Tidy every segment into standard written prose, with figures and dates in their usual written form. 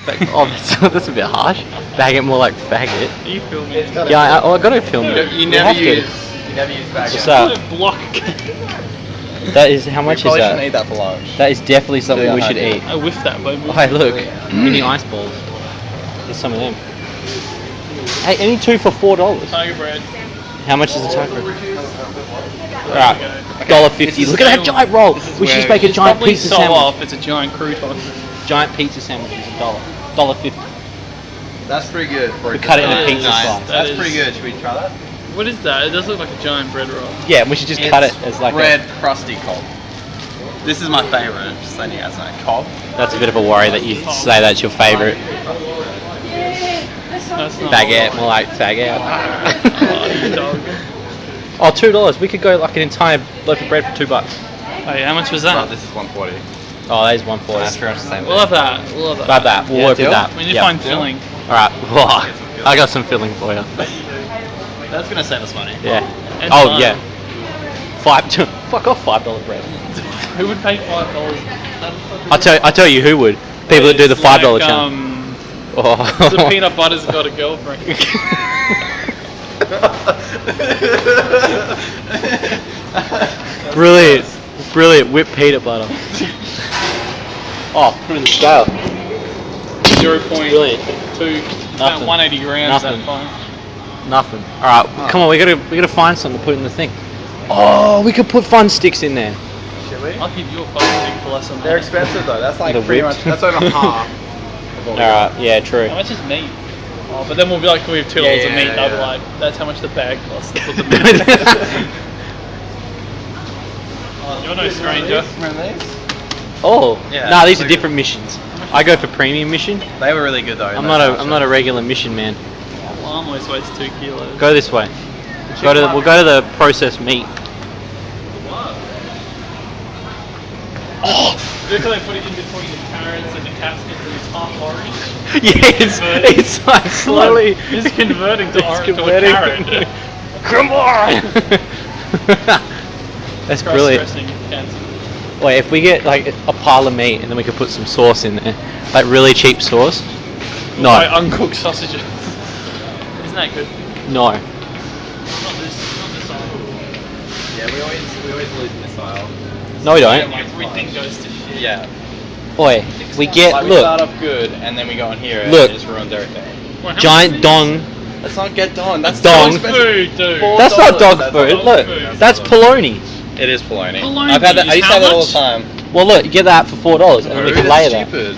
Oh, that's a bit harsh. Bag it more like faggot. Are you filming? Yeah, I gotta film it. You never use baguette. What's that? Block. That is, how much is Probably shouldn't that? eat that for lunch. That is definitely something we should eat. I whiffed that by Hey, look, mini ice balls. There's some of them. Hey, any two for $4. Tiger bread. How much is the tiger bread? Alright, $1.50. Look at that giant roll. We should just make a giant pizza so sandwich. off. It's a giant crouton. Giant pizza sandwich is $1.50. That's pretty good. We cut it in a That pizza is slice. nice. That's pretty good. Should we try that? What is that? It does look like a giant bread roll. Yeah, and we should just cut it as like red crusty cob. This is my favourite. Just letting you guys know. Cob. That's a bit of a worry that you say that's your favourite. That's not Baguette, more like faggot. Oh, you dog. Oh, $2. We could go like an entire loaf of bread for $2. Oh, yeah, how much was that? This is 140. Oh, that is $1.40. That's pretty much the same. We'll have that. We'll have that. About that. We'll work with that. We need to Yep. find filling. Alright. I got some filling for you. That's gonna save us money. Yeah. And Oh, fun. yeah. Fuck off $5 bread. Who would pay $5? I tell you who would. People that do the $5 like, challenge. The Oh. peanut butter's got a girlfriend. Brilliant. Brilliant. Whipped peanut butter. Oh, put it in the scale. 0.2. About Nothing. 180 grams. Nothing. That fine. Nothing. Alright, come on, we gotta find something to put in the thing. Oh, we could put fun sticks in there. Should we? I'll give you a fucking for less than They're that. expensive though. That's like The pretty whipped. much. That's over half. Alright, yeah, true. How much is meat? Oh, but then we'll be like, we have $2 of Yeah, meat. They'll be yeah. like, that's how much the bag costs to put the meat. You're no stranger. Remember these? Oh, Yeah, nah, these so are different missions. I go for premium mission. They were really good though. I'm not a regular mission man. Well, arm always weighs 2 kilos. Go this way. We'll go to the processed meat. Oh! Look how they put it in between the carrots and the capsicum and it's half orange. Yeah, it's like slowly. It's converting to It's orange converting. to a carrot. Come on! That's brilliant. Cross-dressing cancer. Wait, if we get like a pile of meat and then we could put some sauce in there, like really cheap sauce. No, Like uncooked sausages. Isn't that good? no. Not this aisle. Yeah, we always lose in this aisle. No, we don't. Everything goes to shit. Yeah. Boy, we get Like we start look, off good and then we go in here Look. and it just ruins everything. Well, how giant much is dong. Let's not get done. That's Dong. so this? expensive. Food, dude. $4. That's not dog That's food. dog Look, food. that's polony. It is polony. Polony I've had that. I is used to how have that all much? the time. Well, look, you get that for $4, and then we Dude, can that's layer that. stupid.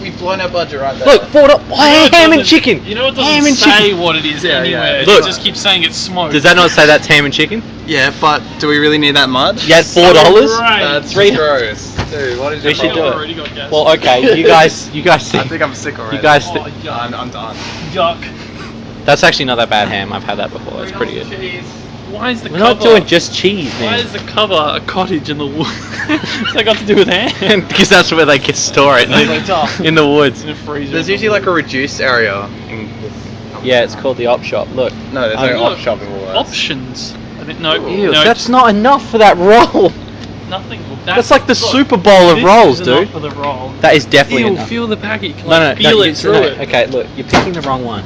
We've blown our budget right there. Look, $4. Oh, ham and doesn't- chicken. You know it Ham doesn't and say chicken. what it is Yeah, yeah. anywhere. Look. It just keeps saying it's smoked. Does that not say that's ham and chicken? Yeah, but do we really need that much? You had $4. Right. That's Three- gross. Dude, what is We your should do problem? it. Already got gas. Well, okay, you guys I think think I'm sick already. you guys. Oh, yuck. I'm done. Yuck. That's actually not that bad ham. I've had that before. It's pretty good. Why is the We're cover? not doing just cheese, Why man. is the cover a cottage in the woods? What's that got to do with ham? Because that's where they can store it That's so tough. in the woods. In a freezer. There's usually like a reduced area. Yeah, it's called the op shop. Look. No, there's no Look, op shop in Woolworths. options. I think no. Ew, no, that's not enough for that roll. nothing. That's like the look, Super Bowl of this rolls, is enough dude. For the roll. That is definitely Ew, enough. feel the packet. You can No, like no, feel no, it through it. Okay, look, you're picking the wrong one.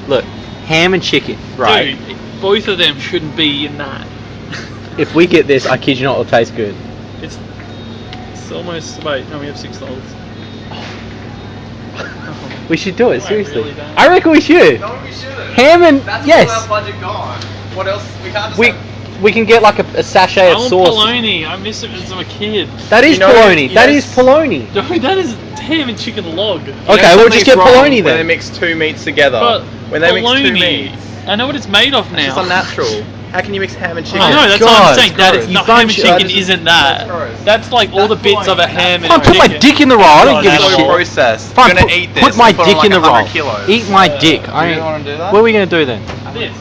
Look, ham and chicken, right? Dude, both of them shouldn't be in that. If we get this, I kid you not, it'll taste good. It's almost. Wait, no, we have $6. We should do it, I seriously. really don't. I reckon we should. No, we shouldn't. Ham and That's yes, all our budget gone. What else? We can't just we have... we can get like a sachet I of want sauce. polony. I miss it since I'm a kid. That is You know, polony. That yes. is polony. Dude, that is ham and chicken log. Okay, You know we'll just something's get wrong polony when they then. mix two meats together. But when they mix two polony, meats, I know what it's made of it's just now. unnatural. How can you mix ham and chicken? I know, that's God, what I'm saying. That gross. is You not ham and bunch- chicken. that is- Isn't that? that's gross. That's like all the That's bits of a fine. ham and Fine, put my chicken. dick in the roll. I don't God, give a that's so shit. processed. Fine, You're gonna put, eat this put my and put on dick like in the 100 roll. kilos. Eat my Yeah. dick. You I really ain't. want to do that? What are we gonna do then? This.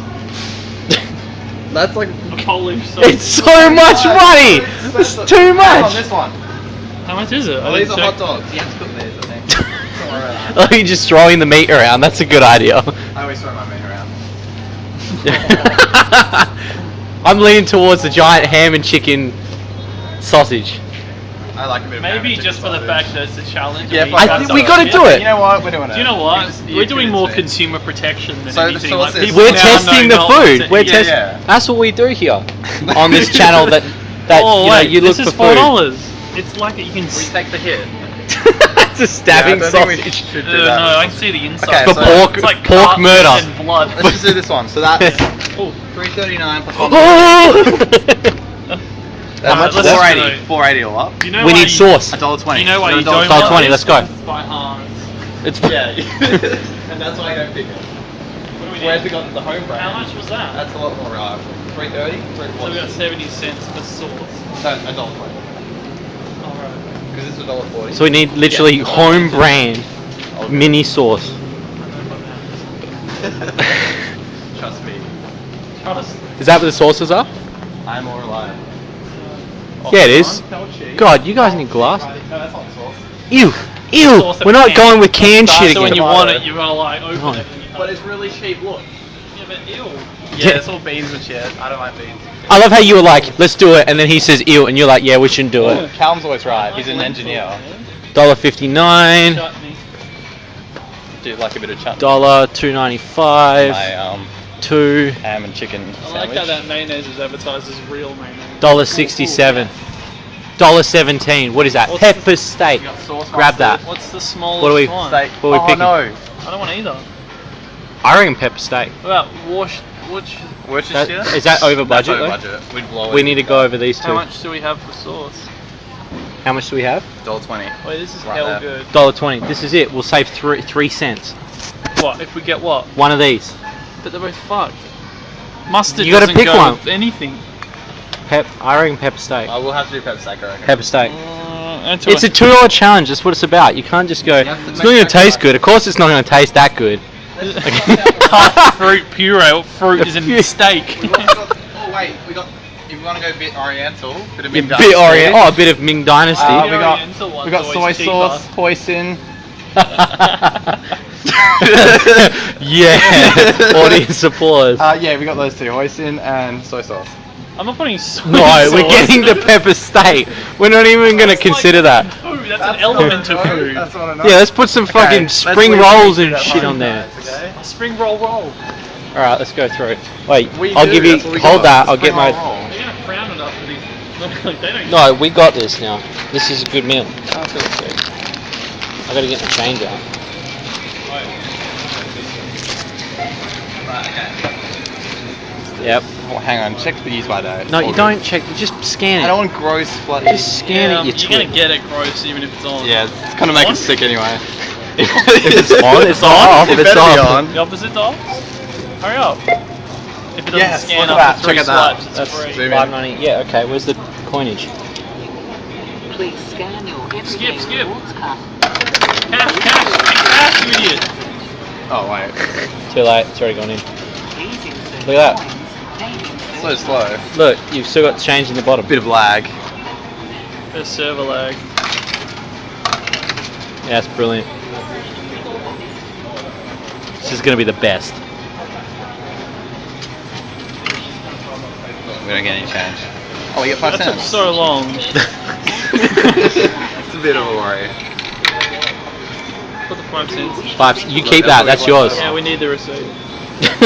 That's like... A Polish sauce. It's so much money. It's too On much. this one. How much is it? Oh, these are hot dogs. You have to cook these, I think. Don't worry about that. Oh, you're just throwing the meat around. That's a good idea. I always throw my meat around. I'm leaning towards the giant ham and chicken sausage. I like a bit of ham Maybe and just for chicken the sausage. fact that it's a challenge. Yeah, and fuck I that think have we to gotta it. do it. You know what? We're doing it. Do you know what? You We're doing more convince me. consumer protection than So the anything. Like, sauces- people We're now testing know the not what food. to We're eat. testing. yeah. That's what we do here on this channel. That Oh, you know wait, you look this is for food. $4. It's like you can. We take the hit. It's a stabbing Yeah, I don't think we sausage. should do No, that. I can see the inside. Okay, For so- pork, It's like pork cartilage murder. and blood. Let's just do this one. So that's Oh, 339 plus Oh! How much? let's 480. just do it. 480 all up. You know We why need you- sauce. $1.20. You know why you $1.20. don't $1.20, like let's go. this? By halves. It's Yeah. And that's why I don't pick it. What do we Where's need? we got the home brand? How much was that? That's a lot more reliable. 330. So we got 70 cents for sauce. No, $1.20. Alright. Because this was $1.40. So we need literally Yeah. home brand mini sauce. Trust me. Trust. Is that what the sauces are? I'm more reliable. Yeah, it is. God, you guys need glass. No, that's not sauce. Ew, ew. Sauce We're not and going with canned shit So when you again. want it, you gotta like open No. it. But it's really cheap. Look. Yeah, but ew. Yeah, it's all beans and shit. I don't like beans. I love how you were like, let's do it, and then he says ew, and you're like, yeah, we shouldn't do it. Callum's always right. He's an engineer. $1.59, Chutney. Do like a bit of chutney. $2.95, My 2, ham and chicken I like sandwich. how that mayonnaise is advertised as real mayonnaise. $1.67, $1.17. What is that? What's Pepper steak. You got sauce, Grab that. mustard, What's the smallest What do we- one? steak. What are we oh picking? no. I don't want either. I reckon pepper steak. What about which? Worcestershire? Is that over That's budget over though? budget. We'd blow We it. need to go over these How two. much do we have for sauce? How much do we have? $1.20. Wait, this is Right hell there. good. $1.20. This is it. We'll save 3 cents. What if we get what? One of these. But they're both fucked. Mustard You gotta doesn't pick go one. with anything. I reckon pepper steak. I will have to do pepper steak, I reckon. Pepper steak. Until It's a $2 challenge. That's what it's about. You can't just go. have to It's make not going to taste sacrifices. good. Of course, it's not going to taste that good. half fruit puree. What fruit is in Pure- steak? Oh wait, we got. If you want to go a bit oriental, bit of A Ming bit Dynasty. Orient. Oh, a bit of Ming Dynasty. We The got Oriental one's we got soy always cheaper. sauce, hoisin. Yeah. Audience applause. Yeah, we got those two, hoisin and soy sauce. I'm not putting soy No, we're sauce. getting the pepper steak. We're not even going to That's like consider that. Food. That's an element of food. That's what I know. Yeah, let's put some fucking let's spring leave rolls it and at shit home, on there. guys, okay? A spring roll roll. All right, let's go through. Wait, We I'll do, give you. that's what we Hold got. that. I'll get Spring my. roll. They're gonna frown it up for these. They don't. No, we got this now. This is a good meal. Oh, I feel sick. I got to get my change out. Right, okay. Yep. Oh, hang on, check the use by date. No, All you good. don't check. You just scan it. I don't want gross bloody. Just scan it. You you're gonna twit. get it gross even if it's on. Yeah, it's gonna make On? us sick anyway. If it's on, it's off. If It it's better be off. on. The opposite's off. Hurry up. If it doesn't Yes, scan look at after that, 3 check out that. swipes, it's That's free. Zoom in. $5.90. Yeah. Okay. Where's the coinage? Please scan your everyday Skip. rewards card. Cash, you idiot. Oh wait, Too late. It's already gone in. Please insert Look at that. coins, name, so slow. Look, you've still got change in the bottom. Bit of lag. There's server lag. Yeah, that's brilliant. This is gonna be the best. We don't get any change. Oh, we get 5 That took cents. so long. It's a bit of a worry. Put the 5 cents. 5. You keep that. That's yours. Yeah, we need the receipt.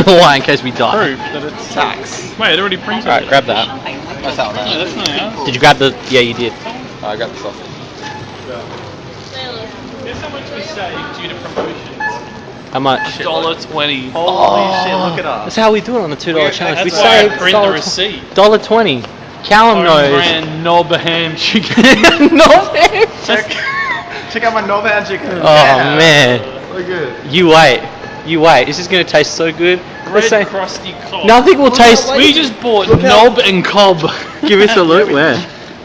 Why? In case we die. Proof that it's Tax. Wait, it already printed. Alright, it. grab that. That's how Yeah, that's not ours. Did you grab the? Yeah, you did. Oh, I got the sausage. Guess how much we saved due to promotions? How much? $1.20. Holy shit, look at us. That's how we do it on the $2 challenge. We That's why I say print the receipt. $1.20. Callum Home knows. brand knob ham chicken. No. Check out my knob hand chicken. Oh man, Look good. you wait. You wait. This is gonna taste so good. Let's say Red crusty cob. nothing will taste. We just bought Look how- knob and cob. Give us a look. Where?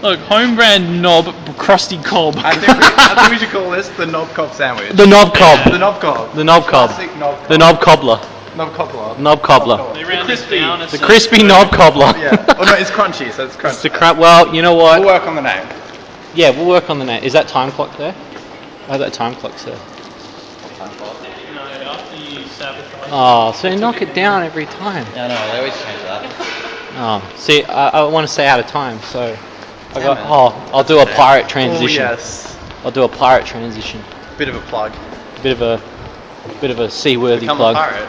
Look, home brand knob crusty cob. I think we should call this the knob cob sandwich. The knob cob. The knob cob. The knob cob. Classic knob cob. The knob cobbler. Knob cobbler. Knob cobbler. They ran this down as The a- crispy knob cobbler. Yeah. Oh no, it's crunchy, so it's crunchy. It's the crap. Well, you know what? We'll work on the name. Yeah, we'll work on the name. Is that time clock there? Oh, that time clock's there. No, after you sabotage. Oh, so knock it down every time. Yeah, no, they always change that. Oh, see, I want to stay out of time, so I got. man. I'll do a pirate transition. Oh yes. I'll do a pirate transition. Bit of a plug. Bit of a seaworthy Become plug. a pirate.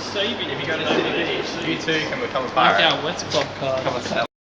Saving If you go to city, you too can become a like pirate. our West Club card. Become a sailor.